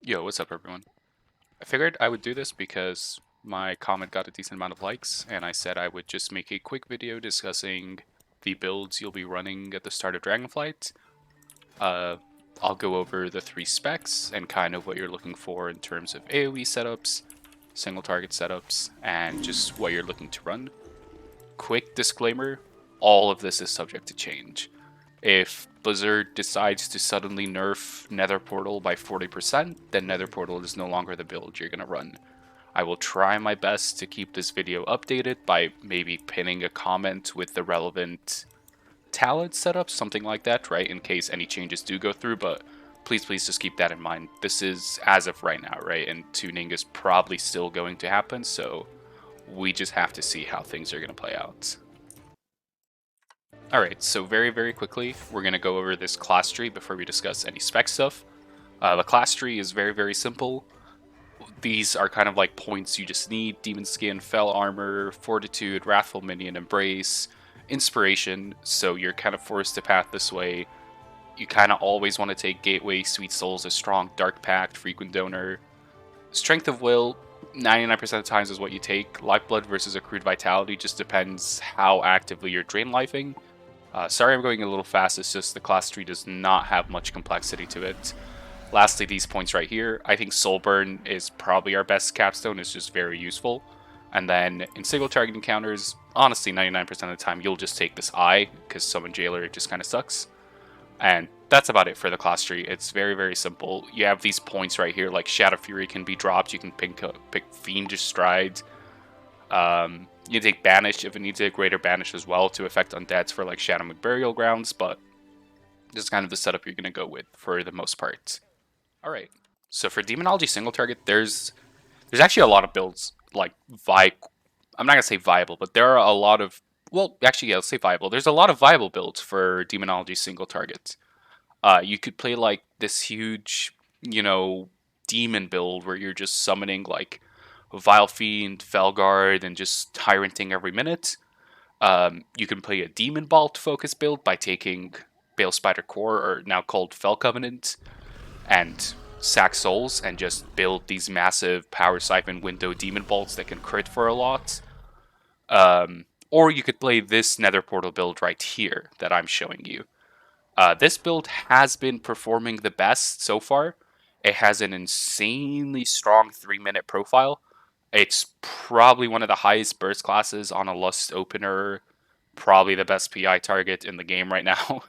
Yo, what's up, everyone? I figured I would do this because my comment got a decent amount of likes, and I said I would just make a quick video discussing the builds you'll be running at the start of Dragonflight. Uh, I'll go over the 3 specs and kind of what you're looking for in terms of AOE setups, single target setups, and just what you're looking to run. Quick disclaimer, all of this is subject to change. If Blizzard decides to suddenly nerf Nether Portal by 40%, then Nether Portal is no longer the build you're going to run. I will try my best to keep this video updated by maybe pinning a comment with the relevant talent setup, something like that, right, in case any changes do go through, but please just keep that in mind. This is as of right now, right, and tuning is probably still going to happen, so we just have to see how things are going to play out. Alright, so very quickly, we're going to go over this class tree before we discuss any spec stuff. The class tree is very simple. These are kind of like points you just need: Demon Skin, Fell Armor, Fortitude, Wrathful Minion, Embrace, Inspiration, so you're kind of forced to path this way. You kind of always want to take Gateway, Sweet Souls, a strong Dark Pact, Frequent Donor. Strength of Will, 99% of the times is what you take. Lifeblood versus Accrued Vitality just depends how actively you're drain lifing. Sorry I'm going a little fast, it's just the class tree does not have much complexity to it. Lastly, these points right here, I think Soulburn is probably our best capstone, it's just very useful. And then in single target encounters, honestly 99% of the time you'll just take this Eye, because Summon Jailer it just kind of sucks. And that's about it for the class tree. It's very simple. You have these points right here, like Shadow Fury can be dropped, you can pick Fiendish Stride. You take Banish if it needs a greater Banish as well to affect undeads for like Shadow Burial Grounds, but this is kind of the setup you're going to go with for the most part. Alright, so for Demonology single target, there's actually a lot of builds, like I'm not going to say viable, but there are a lot of, well, actually, yeah, let's say viable. There's a lot of viable builds for Demonology single target. You could play like this huge, demon build where you're just summoning like Vile Fiend, Felguard, and just Tyranting every minute. You can play a Demon Bolt focus build by taking Bale Spider Core, or now called Fel Covenant, and sack souls and just build these massive Power Siphon window Demon Bolts that can crit for a lot. Or you could play this Nether Portal build right here that I'm showing you. This build has been performing the best so far. It has an insanely strong 3-minute profile. It's probably one of the highest burst classes on a Lust opener. Probably the best PI target in the game right now.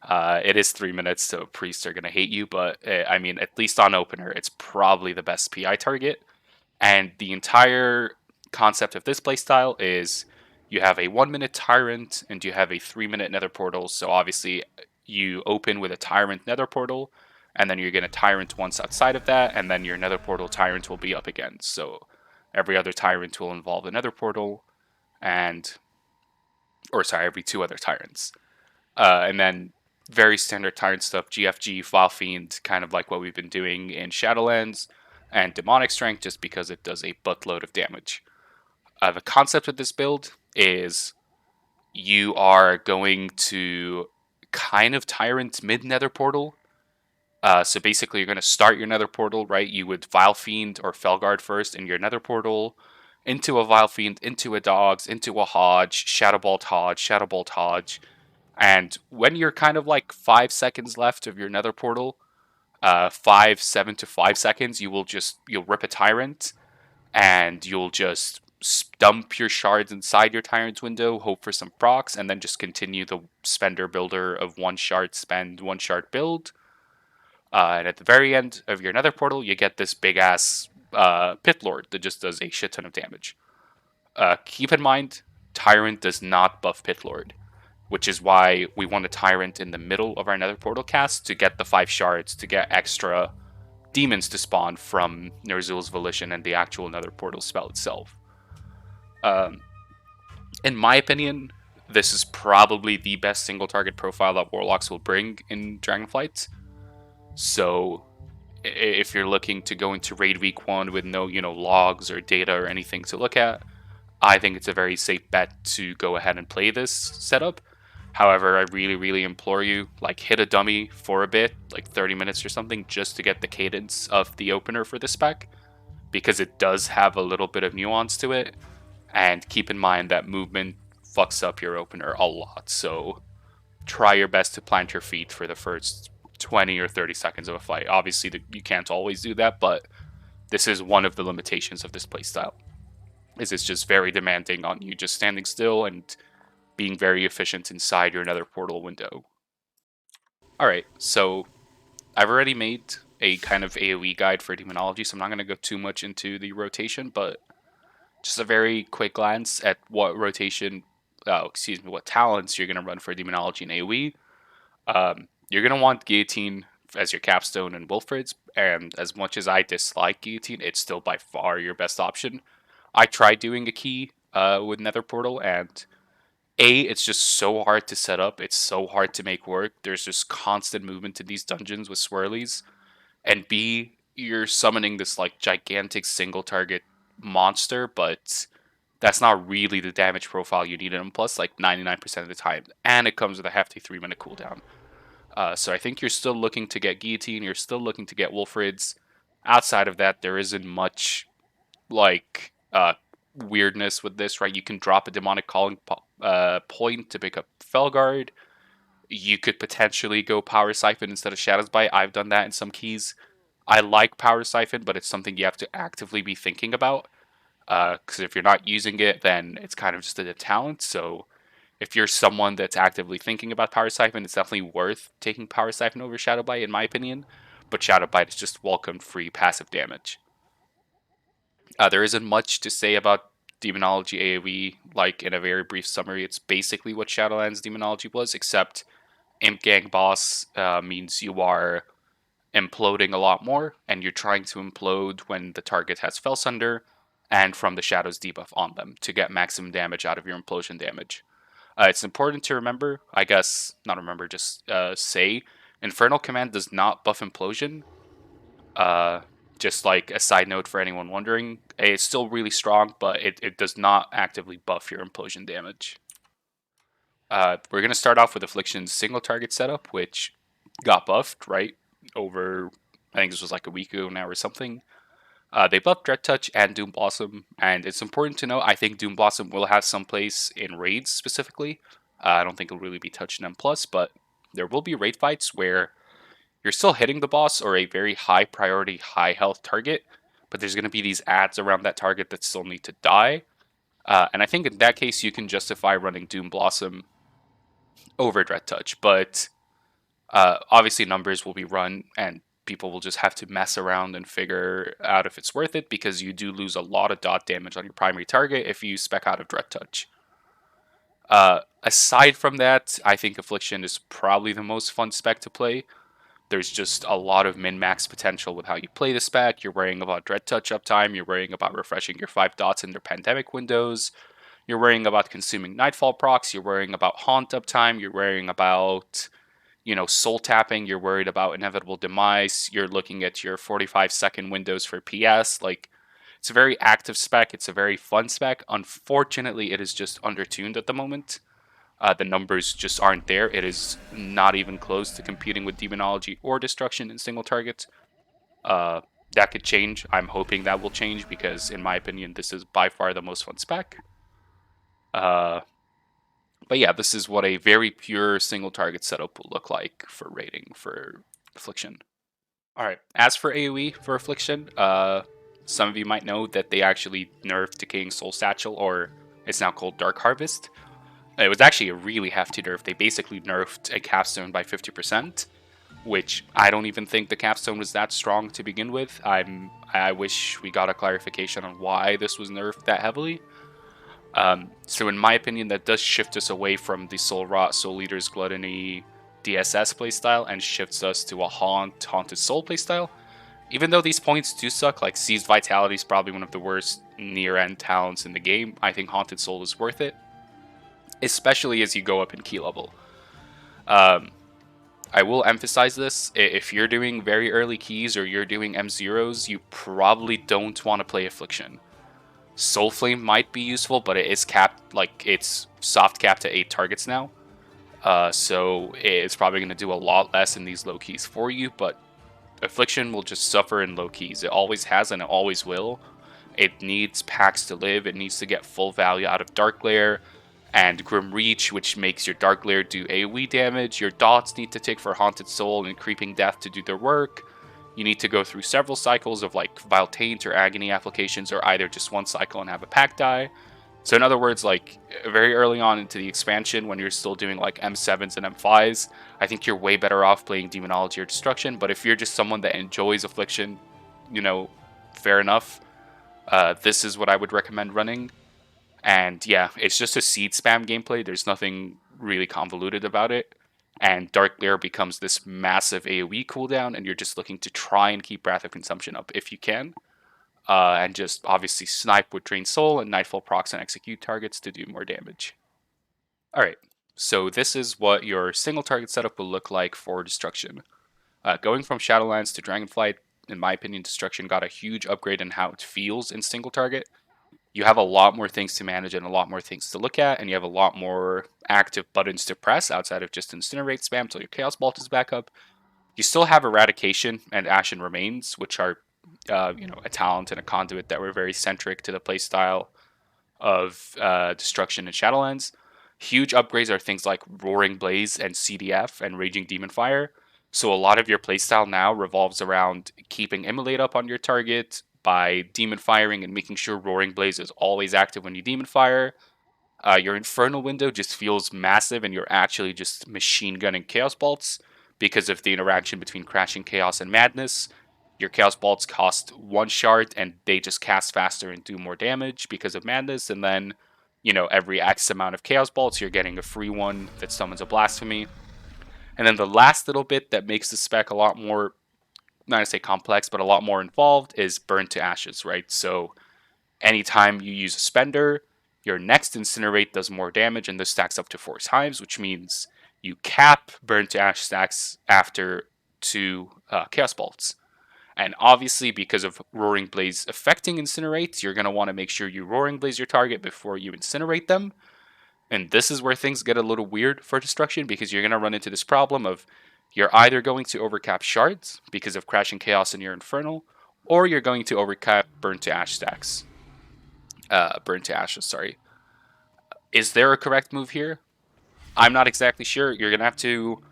It is 3 minutes, so priests are going to hate you, but I mean, at least on opener, it's probably the best PI target. And the entire concept of this playstyle is you have a 1-minute Tyrant and you have a 3-minute Nether Portal. So obviously, you open with a Tyrant Nether Portal, and then you're going to Tyrant once outside of that, and then your Nether Portal Tyrant will be up again. So every other Tyrant will involve a Nether Portal, every 2 other Tyrants. And then very standard Tyrant stuff, GFG, Vile Fiend, kind of like what we've been doing in Shadowlands, and Demonic Strength, just because it does a buttload of damage. The concept of this build is you are going to kind of Tyrant mid-Nether Portal. So basically, you're going to start your Nether Portal, right? You would Vile Fiend or Felguard first in your Nether Portal, into a Vile Fiend, into a Dogs, into a Hodge, Shadowbolt Hodge. And when you're kind of like 5 seconds left of your Nether Portal, 7 to 5 seconds, you'll rip a Tyrant, and you'll just dump your shards inside your Tyrant window, hope for some procs, and then just continue the spender builder of 1 shard spend, 1 shard build. And at the very end of your Nether Portal, you get this big ass Pit Lord that just does a shit ton of damage. Keep in mind, Tyrant does not buff Pit Lord, which is why we want a Tyrant in the middle of our Nether Portal cast to get the 5 shards, to get extra demons to spawn from Nerzul's Volition and the actual Nether Portal spell itself. In my opinion, this is probably the best single target profile that Warlocks will bring in Dragonflight. So if you're looking to go into Raid Week 1 with no, logs or data or anything to look at, I think it's a very safe bet to go ahead and play this setup. However, I really, really implore you, like, hit a dummy for a bit, like 30 minutes or something, just to get the cadence of the opener for the spec, because it does have a little bit of nuance to it. And keep in mind that movement fucks up your opener a lot, so try your best to plant your feet for the first 20 or 30 seconds of a fight. Obviously, you can't always do that, but this is one of the limitations of this playstyle. Is it's just very demanding on you just standing still and being very efficient inside your nether portal window. Alright, so I've already made a kind of AoE guide for Demonology, so I'm not going to go too much into the rotation, but just a very quick glance at what what talents you're going to run for Demonology and AoE. You're going to want Guillotine as your capstone and Wilfred's, and as much as I dislike Guillotine, it's still by far your best option. I tried doing a key with Nether Portal, and it's just so hard to set up. It's so hard to make work. There's just constant movement in these dungeons with swirlies. And B, you're summoning this like gigantic single target monster, but that's not really the damage profile you need in him, plus like 99% of the time. And it comes with a hefty 3-minute cooldown. So I think you're still looking to get Guillotine, you're still looking to get Wolfrid's. Outside of that, there isn't much like weirdness with this, right? You can drop a demonic calling point to pick up Felguard. You could potentially go Power Siphon instead of Shadow's Bite. I've done that in some keys. I like Power Siphon, but it's something you have to actively be thinking about. Because if you're not using it, then it's kind of just a talent. So if you're someone that's actively thinking about Power Siphon, it's definitely worth taking Power Siphon over Shadow Bite, in my opinion. But Shadow Bite is just welcomed free passive damage. There isn't much to say about Demonology AOE, like in a very brief summary. It's basically what Shadowlands Demonology was, except Imp Gang Boss means you are imploding a lot more, and you're trying to implode when the target has Felsunder and from the Shadow's debuff on them to get maximum damage out of your implosion damage. It's important to remember, I guess, not remember, just say, Infernal Command does not buff implosion. Just like a side note for anyone wondering, it's still really strong, but it does not actively buff your implosion damage. We're going to start off with Affliction's single target setup, which got buffed, right? Over, I think this was like a week ago now or something. They buffed Dread Touch and Doom Blossom, and it's important to know, I think Doom Blossom will have some place in raids specifically. I don't think it'll really be touched in M+, but there will be raid fights where you're still hitting the boss or a very high priority, high health target, but there's going to be these ads around that target that still need to die. And I think in that case, you can justify running Doom Blossom over Dread Touch, but obviously numbers will be run and people will just have to mess around and figure out if it's worth it, because you do lose a lot of dot damage on your primary target if you spec out of Dread Touch. Aside from that, I think Affliction is probably the most fun spec to play. There's just a lot of min-max potential with how you play the spec. You're worrying about Dread Touch uptime, you're worrying about refreshing your 5 dots in their pandemic windows, you're worrying about consuming Nightfall procs, you're worrying about Haunt uptime, you're worrying about, soul tapping, you're worried about inevitable demise, you're looking at your 45-second windows for PS. Like, it's a very active spec, it's a very fun spec. Unfortunately, it is just undertuned at the moment. The numbers just aren't there. It is not even close to competing with Demonology or Destruction in single targets. That could change. I'm hoping that will change, because in my opinion, this is by far the most fun spec. But yeah, this is what a very pure single target setup will look like for rating for Affliction. Alright, as for AoE for Affliction, some of you might know that they actually nerfed Decaying Soul Satchel, or it's now called Dark Harvest. It was actually a really hefty nerf. They basically nerfed a capstone by 50%, which I don't even think the capstone was that strong to begin with. I wish we got a clarification on why this was nerfed that heavily. So in my opinion, that does shift us away from the Soul Rot, Soul Eater's Gluttony DSS playstyle and shifts us to a Haunted Soul playstyle. Even though these points do suck, like Seized Vitality is probably one of the worst near-end talents in the game, I think Haunted Soul is worth it, especially as you go up in key level. I will emphasize this, if you're doing very early keys or you're doing M0s, you probably don't want to play Affliction. Soulflame might be useful, but it is capped, like it's soft capped to 8 targets now. So it's probably going to do a lot less in these low keys for you, but Affliction will just suffer in low keys. It always has and it always will. It needs packs to live. It needs to get full value out of Dark Lair and Grim Reach, which makes your Dark Lair do AoE damage. Your dots need to tick for Haunted Soul and Creeping Death to do their work. You need to go through several cycles of like Vile Taint or Agony applications, or either just one cycle and have a pack die. So in other words, like very early on into the expansion, when you're still doing like M7s and M5s, I think you're way better off playing Demonology or Destruction. But if you're just someone that enjoys Affliction, fair enough. This is what I would recommend running. And yeah, it's just a seed spam gameplay. There's nothing really convoluted about it. And Dark Lair becomes this massive AoE cooldown, and you're just looking to try and keep Wrath of Consumption up if you can. And just obviously snipe with Drain Soul and Nightfall procs and execute targets to do more damage. Alright, so this is what your single target setup will look like for Destruction. Going from Shadowlands to Dragonflight, in my opinion, Destruction got a huge upgrade in how it feels in single target. You have a lot more things to manage and a lot more things to look at, and you have a lot more active buttons to press outside of just Incinerate spam till your Chaos Bolt is back up. You still have Eradication and Ashen Remains, which are a talent and a conduit that were very centric to the playstyle of Destruction and Shadowlands. Huge upgrades are things like Roaring Blaze and CDF and Raging Demon Fire. So a lot of your playstyle now revolves around keeping Immolate up on your target by Demon Firing and making sure Roaring Blaze is always active when you Demon Fire. Your Infernal window just feels massive, and you're actually just machine gunning Chaos Bolts because of the interaction between Crashing Chaos and Madness. Your Chaos Bolts cost 1 shard, and they just cast faster and do more damage because of Madness, and then, every X amount of Chaos Bolts, you're getting a free one that summons a Blasphemy. And then the last little bit that makes the spec a lot more, not to say complex, but a lot more involved is Burn to Ashes, right? So anytime you use a Spender, your next Incinerate does more damage, and this stacks up to 4 times, which means you cap Burn to Ash stacks after 2 Chaos Bolts. And obviously, because of Roaring Blaze affecting Incinerate, you're going to want to make sure you Roaring Blaze your target before you Incinerate them. And this is where things get a little weird for Destruction, because you're going to run into this problem of you're either going to overcap shards because of Crashing Chaos in your Infernal, or you're going to overcap Burn to Ash stacks. Burn to Ashes, sorry. Is there a correct move here? I'm not exactly sure. You're going to have to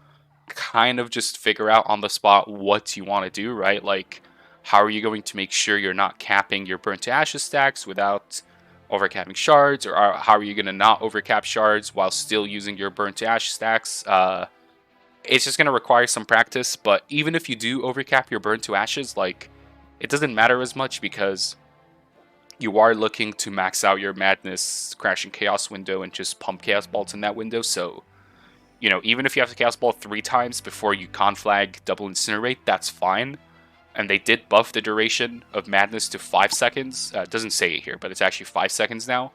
kind of just figure out on the spot what you want to do, right? Like, how are you going to make sure you're not capping your Burn to Ashes stacks without overcapping shards, or how are you going to not overcap shards while still using your Burn to Ash stacks? It's just going to require some practice, but even if you do overcap your Burn to Ashes, like, it doesn't matter as much because you are looking to max out your Madness, Crashing Chaos window and just pump Chaos Bolts in that window, so even if you have to Chaos Ball 3 times before you Conflag double Incinerate, that's fine. And they did buff the duration of Madness to 5 seconds. It doesn't say it here, but it's actually 5 seconds now.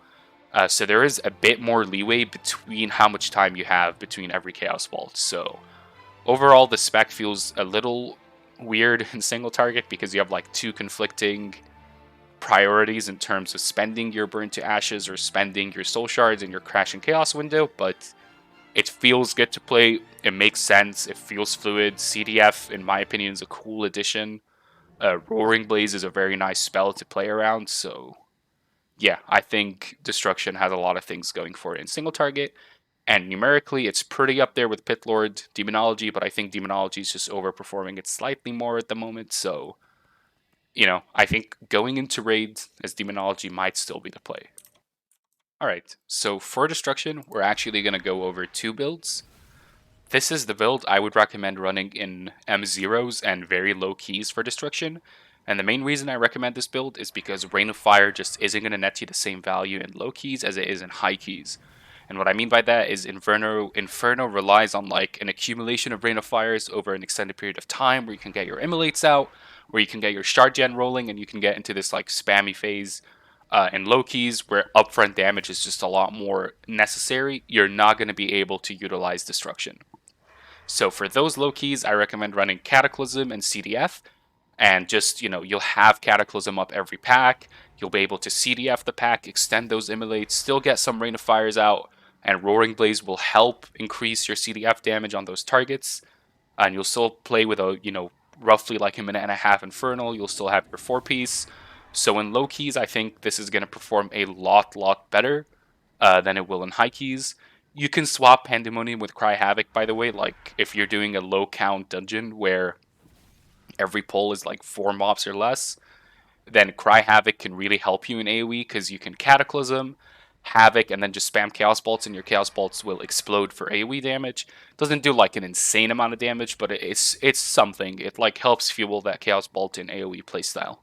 So there is a bit more leeway between how much time you have between every Chaos Bolt. So overall, the spec feels a little weird in single target because you have like 2 conflicting priorities in terms of spending your Burn to Ashes or spending your Soul Shards in your Crashing Chaos window, but it feels good to play. It makes sense. It feels fluid. CDF, in my opinion, is a cool addition. Roaring Blaze is a very nice spell to play around. So, yeah, I think Destruction has a lot of things going for it in single target. And numerically, it's pretty up there with Pitlord, Demonology, but I think Demonology is just overperforming it slightly more at the moment. So, I think going into raids as Demonology might still be the play. Alright, so for Destruction, we're actually going to go over 2 builds. This is the build I would recommend running in M0s and very low keys for Destruction, and the main reason I recommend this build is because Rain of Fire just isn't going to net you the same value in low keys as it is in high keys. And what I mean by that is Inferno relies on like an accumulation of Rain of Fires over an extended period of time where you can get your Immolates out, where you can get your Shard Gen rolling, and you can get into this like spammy phase. In low keys, where upfront damage is just a lot more necessary, you're not going to be able to utilize Destruction. So for those low keys, I recommend running Cataclysm and CDF, and just, you'll have Cataclysm up every pack, you'll be able to CDF the pack, extend those Immolates, still get some Rain of Fires out, and Roaring Blaze will help increase your CDF damage on those targets. And you'll still play with a, roughly like a minute and a half Infernal. You'll still have your 4-piece. So in low keys, I think this is going to perform a lot better than it will in high keys. You can swap Pandemonium with Cry Havoc, by the way. Like, if you're doing a low count dungeon where every pull is like 4 mobs or less, then Cry Havoc can really help you in AoE because you can Cataclysm, Havoc, and then just spam Chaos Bolts, and your Chaos Bolts will explode for AoE damage. Doesn't do like an insane amount of damage, but it's something. It like helps fuel that Chaos Bolt in AoE playstyle.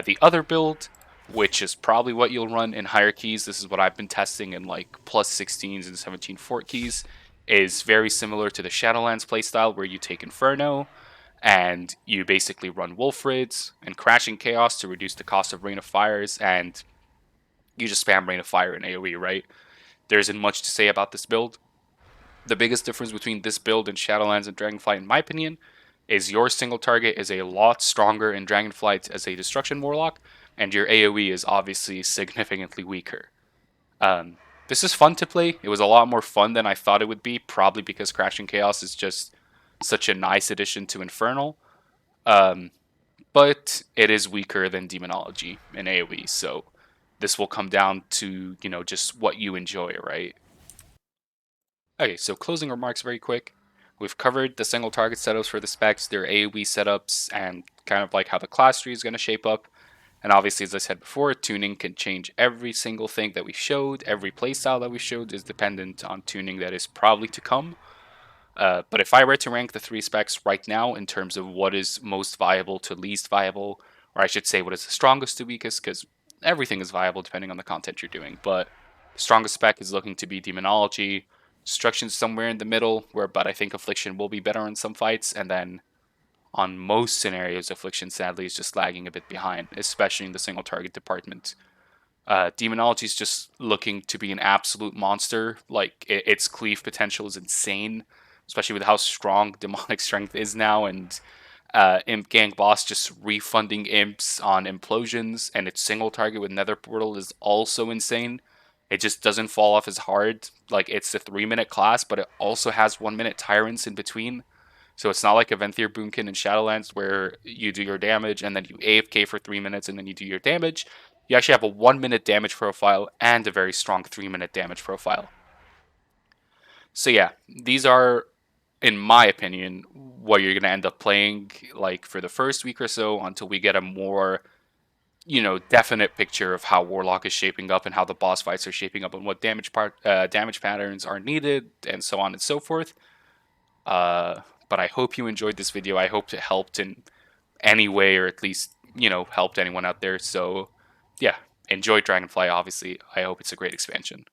The other build, which is probably what you'll run in higher keys, this is what I've been testing in like plus 16s and 17 fort keys, is very similar to the Shadowlands playstyle where you take Inferno and you basically run Wolfrids and Crashing Chaos to reduce the cost of Rain of Fires, and you just spam Rain of Fire in AoE, right? There isn't much to say about this build. The biggest difference between this build and Shadowlands and Dragonflight, in my opinion, is your single target is a lot stronger in Dragonflight as a Destruction Warlock, and your AoE is obviously significantly weaker. This is fun to play. It was a lot more fun than I thought it would be, probably because Crashing Chaos is just such a nice addition to Infernal. But it is weaker than Demonology in AoE, so this will come down to, just what you enjoy, right? Okay, so closing remarks very quick. We've covered the single target setups for the specs, their AoE setups, and kind of like how the class tree is going to shape up. And obviously, as I said before, tuning can change every single thing that we showed. Every playstyle that we showed is dependent on tuning that is probably to come. But if I were to rank the 3 specs right now in terms of what is most viable to least viable, or I should say what is the strongest to weakest, because everything is viable depending on the content you're doing, but the strongest spec is looking to be Demonology. Destruction's somewhere in the middle, but I think Affliction will be better in some fights, and then on most scenarios, Affliction sadly is just lagging a bit behind, especially in the single target department. Demonology is just looking to be an absolute monster. Like, its cleave potential is insane, especially with how strong demonic strength is now, and Imp Gang Boss just refunding imps on implosions, and its single target with Nether Portal is also insane. It just doesn't fall off as hard. Like, it's a 3-minute class, but it also has 1-minute tyrants in between. So it's not like Aventhyr Boomkin in Shadowlands where you do your damage and then you AFK for 3 minutes and then you do your damage. You actually have a 1-minute damage profile and a very strong 3-minute damage profile. So yeah, these are, in my opinion, what you're going to end up playing like for the first week or so until we get a more, definite picture of how Warlock is shaping up and how the boss fights are shaping up and what damage patterns are needed and so on and so forth. But I hope you enjoyed this video. I hope it helped in any way, or at least, helped anyone out there. So yeah, enjoy Dragonfly, obviously. I hope it's a great expansion.